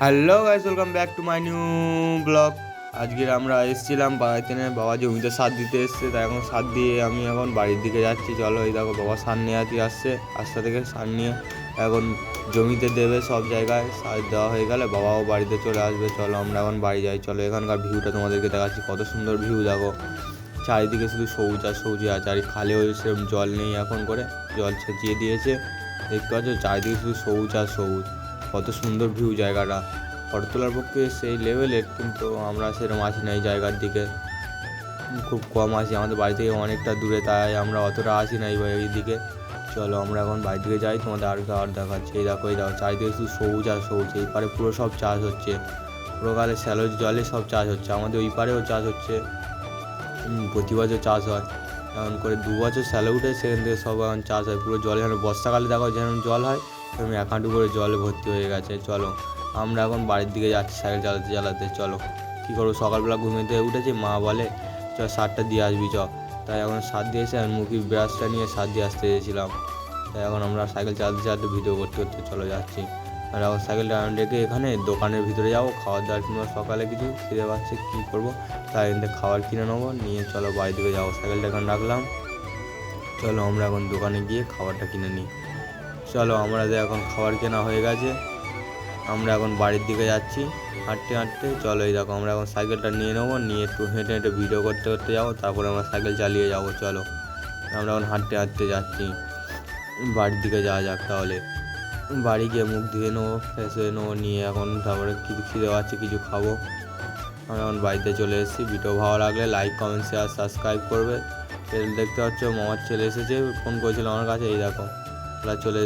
Hello guys, welcome back to my new blog. আজকে আমরা এসেছিলাম বাড়িতে, বাবা জমিতে সার দিতে এসছে, তাই এখন সার দিয়ে আমি এখন বাড়ির দিকে যাচ্ছি। চলো, এই দেখো বাবা সার নিয়ে আসছে রাস্তা থেকে। সার নিয়ে এখন জমিতে দেবে, সব জায়গায় সার দেওয়া হয়ে গেলে বাবাও বাড়িতে চলে আসবে। চলো আমরা এখন বাড়ি যাই। চলো, এখানকার ভিউটা তোমাদেরকে দেখাচ্ছি, কত সুন্দর ভিউ দেখো। চারিদিকে শুধু সবুজ আর সবুজ আছে, আর খালেও সেরকম জল নেই, এখন করে জল ছেঁচিয়ে দিয়েছে। দেখতে পাচ্ছ চারিদিকে শুধু সবুজ আর সবুজ, কত সুন্দর ভিউ জায়গাটা। ফটো তোলার পক্ষে সেই লেভেলের, কিন্তু আমরা সেরকম আসি না এই জায়গার দিকে, খুব কম আসি। আমাদের বাড়ি থেকে অনেকটা দূরে, তাই আমরা অতটা আসি না এই দিকে। চলো আমরা এখন বাড়ি থেকে যাই, তোমাদের আর দেখাচ্ছি। এই দেখো চারিদিকে শুধু সবুজ আর সবুজ। এই পারে পুরো সব চাষ হচ্ছে, পুরোকালে স্যালো জলে সব চাষ হচ্ছে। আমাদের ওই পারেও চাষ হচ্ছে, প্রতি বছর চাষ হয়। এমন করে 2 বছর স্যালো উঠে, সেখান থেকে সব এখন চাষ হয়। পুরো জলে যেন বর্ষাকালে দেখো যেরকম জল হয়, সেরকম 1 হাঁটু করে জলে ভর্তি হয়ে গেছে। চলো আমরা এখন বাড়ির দিকে যাচ্ছি সাইকেল চালাতে চালাতে। চলো কী করবো, সকালবেলা ঘুমিয়ে উঠেছি, মা বলে চ সারটা দিয়ে আসবি চ। তাই এখন সার দিয়ে এসে মুখি ব্রাশটা নিয়ে সার দিয়ে আসতে চেয়েছিলাম। তাই এখন আমরা সাইকেল চালাতে চালাতে ভিডিও করতে করতে চলে যাচ্ছি। আর এখন সাইকেলটা রেখে এখানে দোকানের ভিতরে যাবো, খাওয়ার দাওয়ার কিংবা সকালে কিছু খিদে পাচ্ছে, কী করবো, তাই এখান থেকে খাবার কিনে নেবো, নিয়ে চলো বাড়ি দিকে যাবো। সাইকেলটা এখন রাখলাম, চলো আমরা এখন দোকানে গিয়ে খাবারটা কিনে নিই। চলো আমাদের এখন খাবার কেনা হয়ে গেছে, আমরা এখন বাড়ির দিকে যাচ্ছি হাঁটতে হাঁটতে। চলো এই দেখো আমরা এখন সাইকেলটা নিয়ে নেবো, নিয়ে একটু হেঁটে হেঁটে ভিডিও করতে করতে যাবো, তারপরে আমরা সাইকেল চালিয়ে যাবো। চলো আমরা এখন হাঁটতে হাঁটতে যাচ্ছি, বাড়ির দিকে যাওয়া যাক। তাহলে বাড়ি গিয়ে মুখ ধুয়ে নেবো, ফ্রেশ হয়ে নেবো, নিয়ে এখন তারপরে কিছু খিদে পাচ্ছে, কিছু খাবো। আমি এখন বাড়িতে চলে এসেছি। ভিডিও ভালো লাগলে লাইক, কমেন্ট, শেয়ার, সাবস্ক্রাইব করবে। দেখতে পাচ্ছ মামার ছেলে এসেছে, ফোন করেছিল আমার কাছে, এই দেখো চলে